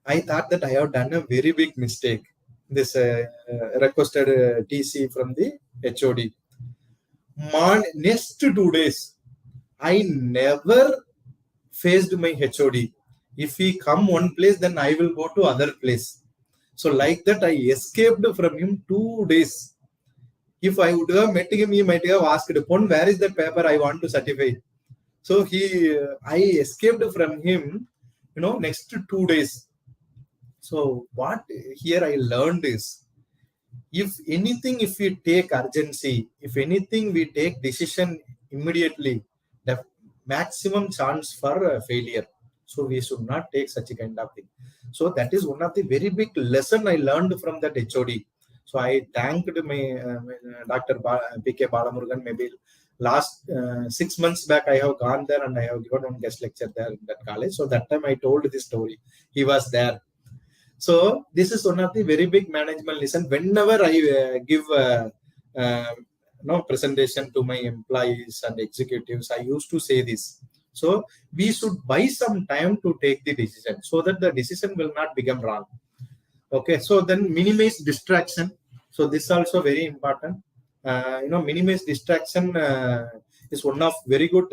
I thought that I have done a very big mistake. This requested TC from the HOD. Next 2 days, I never faced my HOD. If he come one place, then I will go to other place. So like that, I escaped from him 2 days. If I would have met him, he might have asked, where is that paper? I want to certify. So I escaped from him, next 2 days. So what here I learned is, if anything, if we take urgency, if anything we take decision immediately, the maximum chance for failure. So we should not take such a kind of thing. So that is one of the very big lesson I learned from that HOD. So I thanked my Dr. P.K. Balamurugan. Maybe last 6 months back, I have gone there and I have given one guest lecture there in that college. So that time I told this story. He was there. So this is one of the very big management lesson. Whenever I give presentation to my employees and executives, I used to say this. So we should buy some time to take the decision, so that the decision will not become wrong. Okay, so then minimize distraction. So this also very important. Minimize distraction is one of very good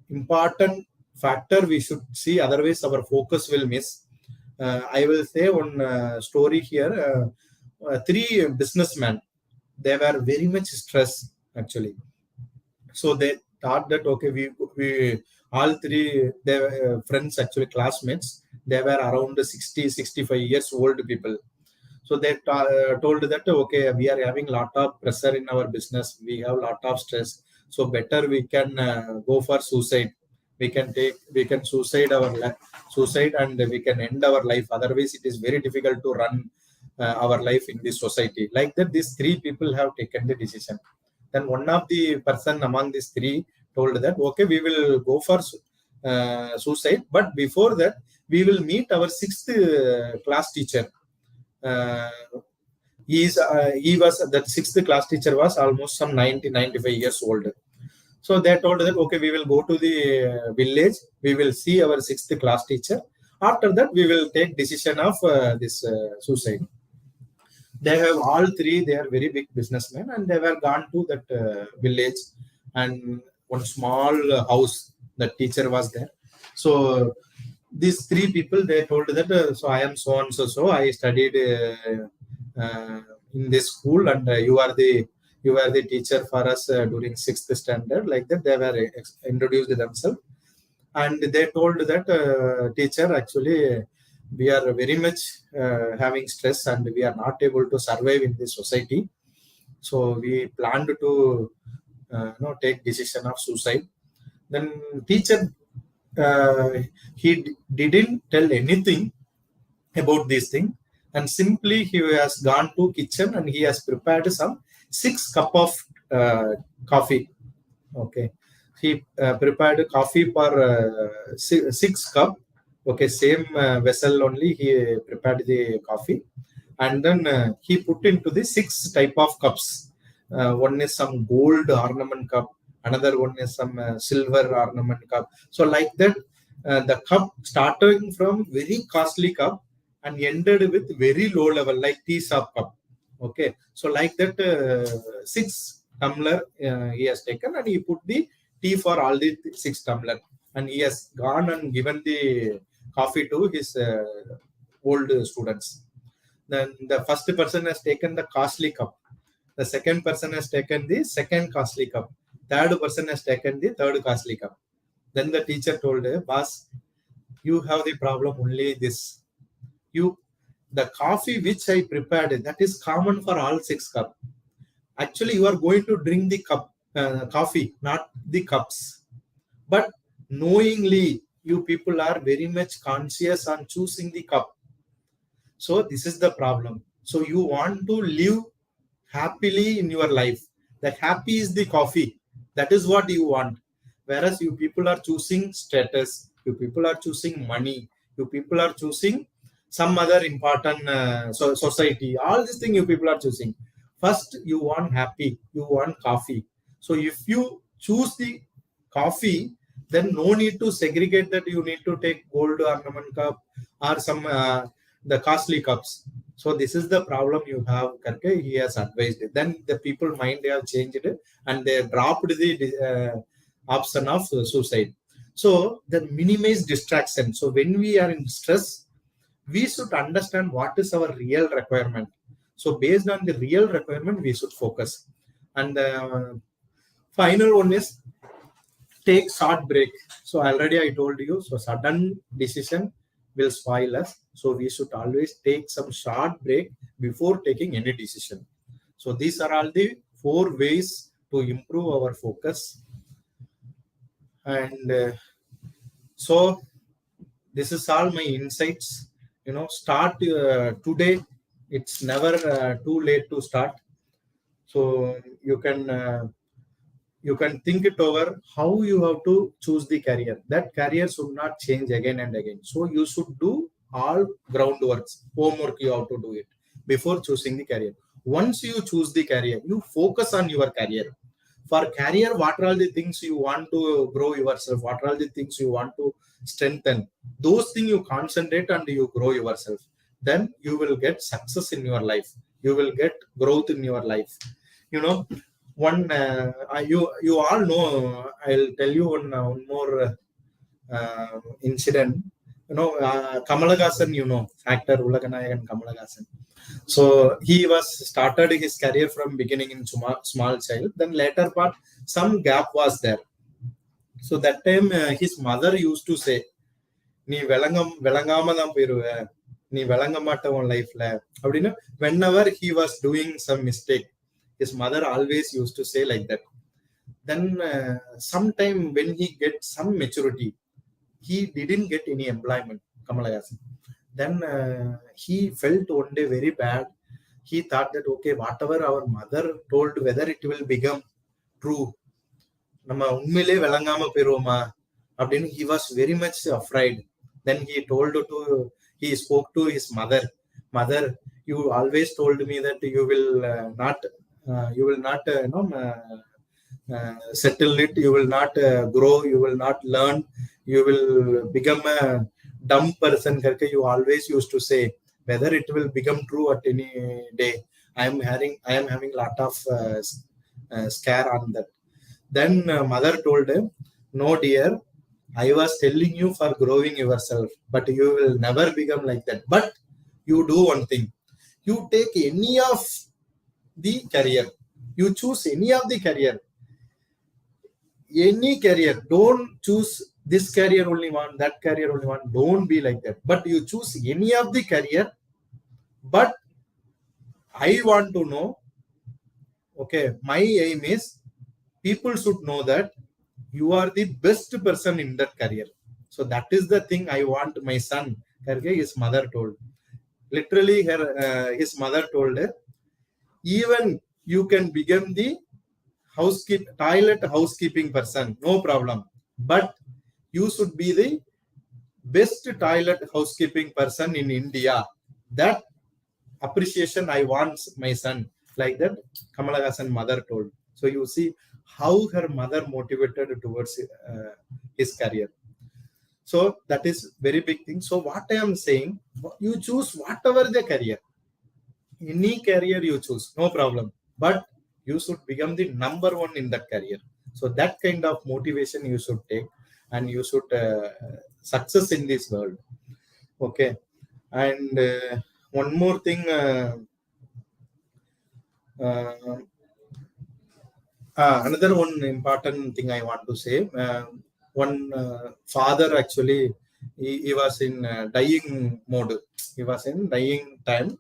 important factor we should see. Otherwise, our focus will miss. I will say one story here. 3 businessmen, they were very much stressed actually. So they thought that okay, we all 3, they were friends actually, classmates. They were around 60-65 years old people. So they told that okay, we are having lot of pressure in our business. We have lot of stress. So better we can go for suicide. We can suicide and we can end our life. Otherwise, it is very difficult to run our life in this society. Like that, these 3 people have taken the decision. Then one of the person among these three told that, okay, we will go for suicide, but before that, we will meet our 6th class teacher. He was that 6th class teacher was almost some 95 years old. So they told that, okay, we will go to the village, we will see our 6th class teacher. After that, we will take decision of this suicide. They have all three, they are very big businessmen, and they were gone to that village, and one small house, the teacher was there. So these three people, they told that, so I am so and so, I studied in this school, and you are the teacher for us during 6th standard. Like that, they were introduced themselves, and they told that, teacher, actually we are very much having stress, and we are not able to survive in this society. So we planned to take decision of suicide. Then teacher, he didn't tell anything about this thing, and simply he has gone to kitchen and he has prepared some 6 cup of coffee. Okay, he prepared coffee for 6 cup. Okay, same vessel only he prepared the coffee, and then he put into the 6 type of cups. One is some gold ornament cup, another one is some silver ornament cup. So like that, the cup starting from very costly cup and ended with very low level, like tea shop cup. Okay, so like that, 6 tumbler he has taken, and he put the tea for all the 6 tumbler, and he has gone and given the coffee to his old students. Then the first person has taken the costly cup, the second person has taken the second costly cup, third person has taken the third costly cup. Then the teacher told, boss, you have the problem only this. The coffee which I prepared, that is common for all 6 cups. Actually, you are going to drink the cup coffee, not the cups. But knowingly, you people are very much conscious on choosing the cup. So this is the problem. So you want to live happily in your life. The happy is the coffee. That is what you want. Whereas you people are choosing status, you people are choosing money, you people are choosing some other important society. All these things you people are choosing. First, you want happy, you want coffee. So if you choose the coffee, then no need to segregate that you need to take gold ornament cup or some the costly cups. So this is the problem you have, Karke. He has advised it. Then the people mind, they have changed it, and they dropped the option of suicide. So the minimize distraction. So when we are in stress, we should understand what is our real requirement. So based on the real requirement, we should focus. And the final one is take short break. So already I told you, so sudden decision will spoil us. So we should always take some short break before taking any decision. So these are all the 4 ways to improve our focus. And so this is all my insights. Start today. It's never too late to start. So you can think it over how you have to choose the career. That career should not change again and again. So you should do all groundworks, homework you have to do it before choosing the career. Once you choose the career, you focus on your career. For career, what are all the things you want to grow yourself? What are all the things you want to strengthen? Those things you concentrate and you grow yourself. Then you will get success in your life. You will get growth in your life. One you all know. I'll tell you one more incident. Kamalagasan, actor Ulaganayagan Kamalagasan. So he was started his career from beginning in small child. Then later part, some gap was there. So that time his mother used to say, "Nee velangamadam peruve, nee velangamatta on life la." Whenever he was doing some mistake, his mother always used to say like that. Then sometime when he get some maturity, he didn't get any employment, Kamalagasan. Then he felt one day very bad. He thought that, okay, whatever our mother told, whether it will become true, நம்ம உண்மையிலே விளங்காம போயிருவோமா அப்படின்னு he was very much afraid. Then he spoke to his mother, you always told me that you will not settle it, you will not grow, you will not learn, you will become a dumb person karke you always used to say. Whether it will become true at any day, I am having lot of scare on that. Then mother told him, no dear, I was telling you for growing yourself, but you will never become like that. But you do one thing, you take any of the career, you choose any of the career, don't choose this career only one, that career only one, don't be like that, but you choose any of the career. But I want to know, okay, my aim is people should know that you are the best person in that career. So that is the thing I want my son, his mother told. Literally his mother told her, even you can become the toilet housekeeping person, no problem, but you should be the best toilet housekeeping person in India. That appreciation I want my son, like that Kamala Hassan mother told. So you see how her mother motivated towards his career. So that is very big thing. So what I am saying, you choose whatever the career, any career you choose, no problem, but you should become the number one in that career. So that kind of motivation you should take, and you should success in this world. Okay. And one more thing, another one important thing I want to say. One father actually, he was in dying mode. He was in dying time.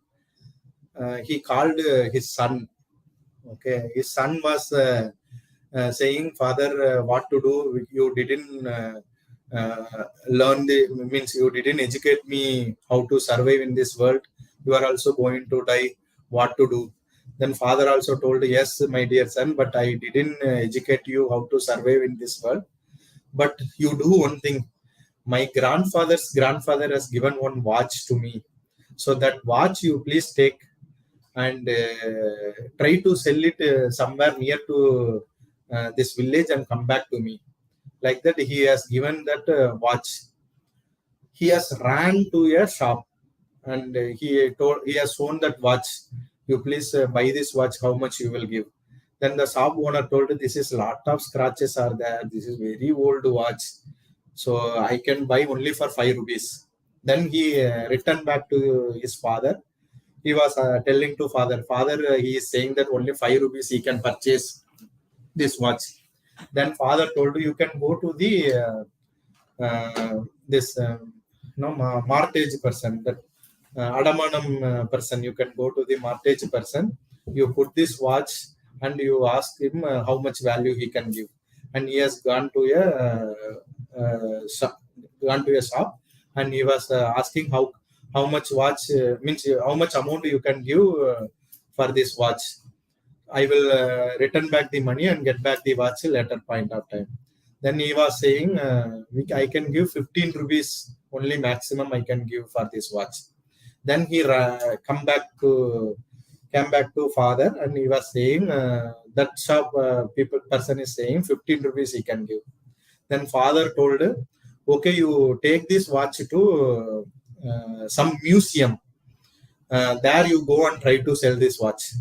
He called his son. Okay, his son was saying, Father, what to do? You didn't learn means you didn't educate me how to survive in this world. You are also going to die. What to do? Then father also told, yes, my dear son, but I didn't educate you how to survive in this world. But you do one thing. My grandfather's grandfather has given one watch to me. So that watch you please take and try to sell it somewhere near to this village and come back to me. Like that, he has given that watch. He has ran to a shop and he has shown that watch. You please buy this watch, how much you will give? Then the shop owner told, this is lot of scratches are there. This is very old watch. So I can buy only for 5 rupees. Then he returned back to his father. He was telling to father, he is saying that only 5 rupees he can purchase this watch. Then father told, you can go to the this mortgage person, that Adamanam person. You can go to the mortgage person, you put this watch and you ask him how much value he can give. And he has gone to a shop and he was asking how much watch means how much amount you can give for this watch. I will return back the money and get back the watch later point of time. Then he was saying, I can give 15 rupees only maximum I can give for this watch. Then he came back to father and he was saying, that shop person is saying 15 rupees he can give. Then father told, okay, you take this watch to some museum. There you go and try to sell this watch.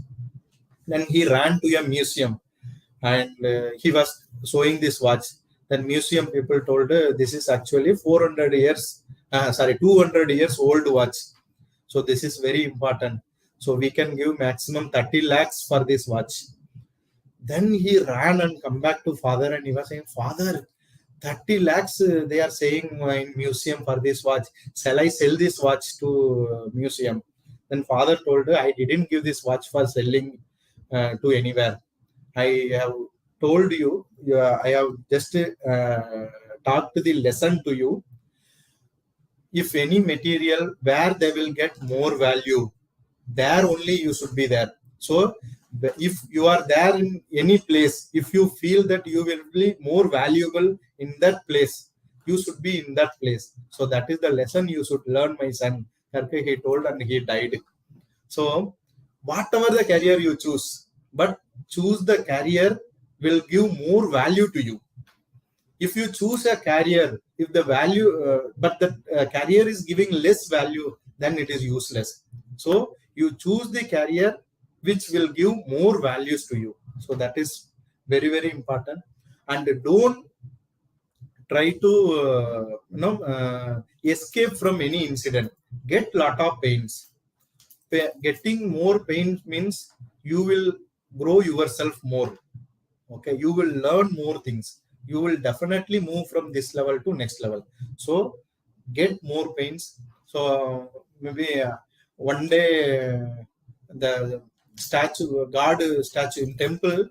Then he ran to a museum and he was showing this watch. Then museum people told, this is actually 200 years old watch. So this is very important. So we can give maximum 30 lakhs for this watch. Then he ran and come back to father and he was saying, Father, 30 lakhs they are saying in museum for this watch. Shall I sell this watch to museum? Then father told, I didn't give this watch for selling to anywhere. I have told you, I have just taught the lesson to you. If any material where they will get more value, there only you should be there. So If you are there in any place, if you feel that you will be more valuable in that place, you should be in that place. So that is the lesson you should learn, my son. He told, and he died. So whatever the career you choose, but choose the career will give more value to you. If you choose a career, if the value, but the career is giving less value, then it is useless. So you choose the career which will give more values to you. So that is very, very important. And don't try to escape from any incident. Get lot of pains. Getting more pain means you will grow yourself more. Okay, you will learn more things. You will definitely move from this level to next level. So get more pains. So maybe one day the statue, God statue in temple,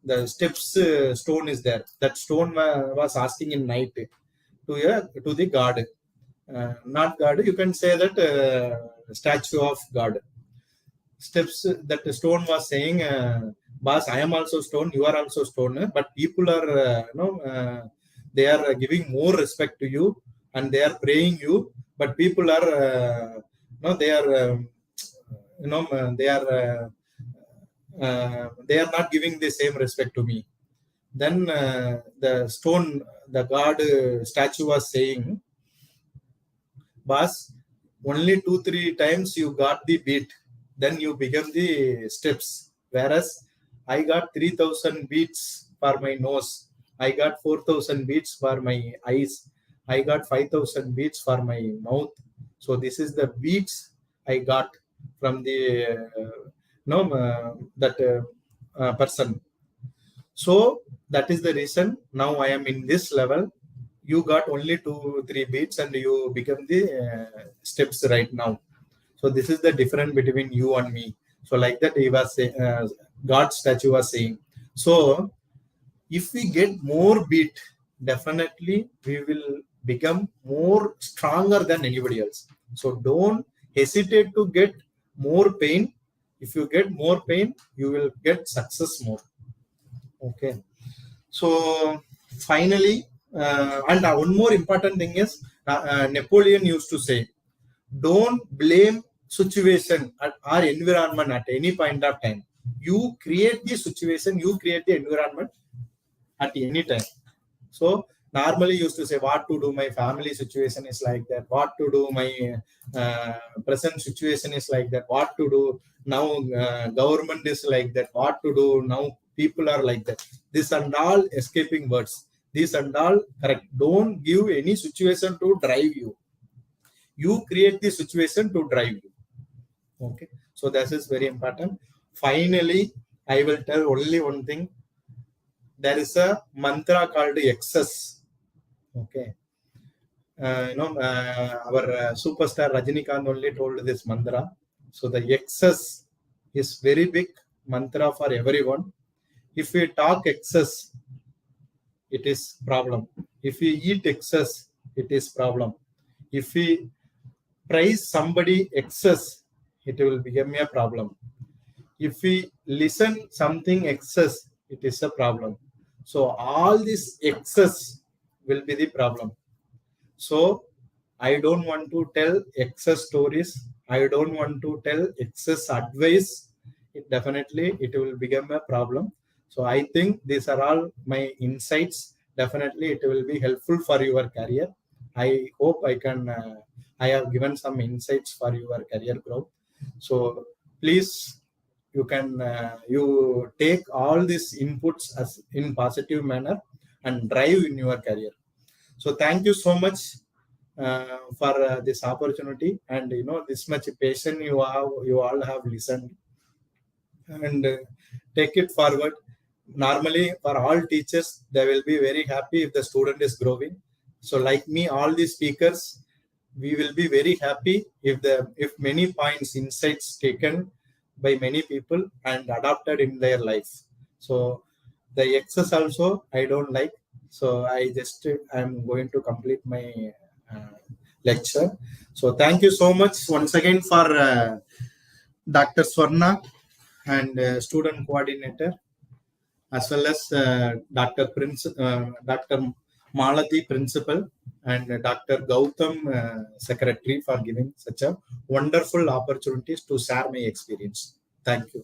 the steps stone is there. That stone was asking in night to the God, not God. You can say that statue of God. Steps that the stone was saying, boss, I am also stone, you are also stone, but people are they are giving more respect to you and they are praying you, but people are they are they are not giving the same respect to me. Then the stone, the God statue was saying, boss, only 2-3 times you got the beat, then you become the steps. Whereas I got 3,000 beats for my nose, I got 4,000 beats for my eyes, I got 5,000 beats for my mouth. So this is the beats I got from the person. So that is the reason now I am in this level. You got only 2-3 beats and you become the steps right now. So this is the difference between you and me. So like that he was saying, God statue was saying. So if we get more beat, definitely we will become more stronger than anybody else. So don't hesitate to get more pain. If you get more pain, you will get success more. Okay. So finally, and one more important thing is Napoleon used to say, don't blame situation or environment at any point of time. You create the situation, you create the environment at any time. So normally used to say, what to do, my family situation is like that, what to do, my present situation is like that, what to do now, government is like that, what to do now, people are like that. This and all escaping words. This and all correct. Don't give any situation to drive you. You create the situation to drive you. Okay. So that is very important. Finally, I will tell only one thing. There is a mantra called excess. Okay. Our superstar Rajinikanth only told this mantra. So the excess is very big mantra for everyone. If we talk excess, it is problem. If we eat excess, it is problem. If we praise somebody excess, it will become a problem. If we listen something excess, it is a problem. So all this excess will be the problem. So I don't want to tell excess stories. I don't want to tell excess advice. It will become a problem. So I think these are all my insights. Definitely it will be helpful for your career. I hope I have given some insights for your career growth. So please, you can you take all these inputs as in positive manner and drive in your career. So thank you so much for this opportunity, and this much patience you all have listened, and take it forward. Normally for all teachers, they will be very happy if the student is growing. So like me, all these speakers, we will be very happy if many points, insights taken by many people and adopted in their life. So the excess also I don't like. So I'm going to complete my lecture. So thank you so much once again for Dr. Swarna and student coordinator, as well as Dr. Malati, principal, and Dr. Gautam, secretary, for giving such a wonderful opportunities to share my experience. Thank you.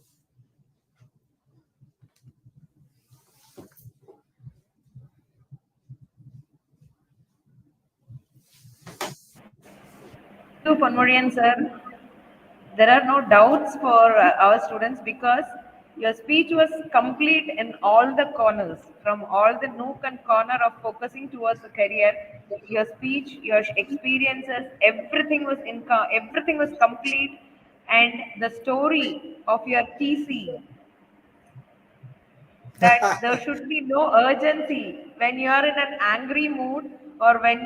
Thank you, Panmurian sir. There are no doubts for our students because your speech was complete in all the corners, from all the nook and corner of focusing towards a career. Your speech, your experiences, everything was complete, and the story of your TC, that there should be no urgency when you are in an angry mood, or when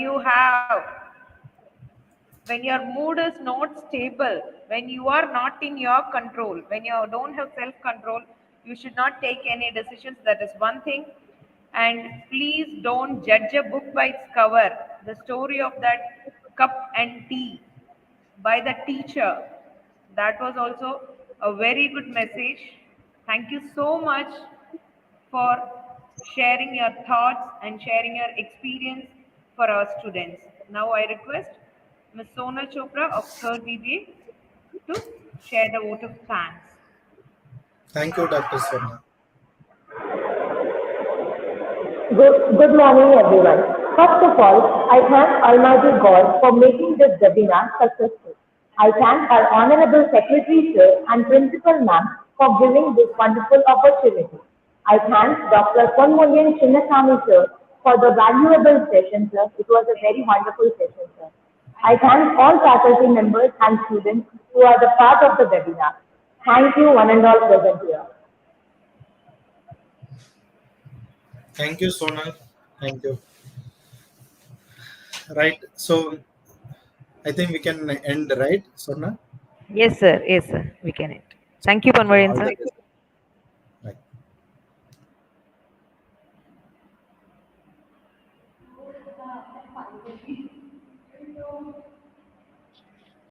your mood is not stable, when you are not in your control, when you don't have self control, you should not take any decisions. That is one thing. And please don't judge a book by its cover. The story of that cup and tea by the teacher, that was also a very good message. Thank you so much for sharing your thoughts and sharing your experience for our students. Now I request Ms. Sonal Chopra of 3rd BBA to share the vote of thanks. Thank you, Dr. Swarna. Good morning, everyone. First of all, I thank Almighty God for making this webinar successful. I thank our Honorable Secretary Sir and Principal Ma'am for giving this wonderful opportunity. I thank Dr. Panmurian Chinnasamy Sir for the valuable session, sir. It was a very wonderful session, sir. I thank all faculty members and students who are the part of the webinar. Thank you, one and all present here. Thank you, Sonal. Thank you. Right. So I think we can end, right, Swarna? Yes, sir. Yes, sir. We can end. Thank you, Panmurian sir.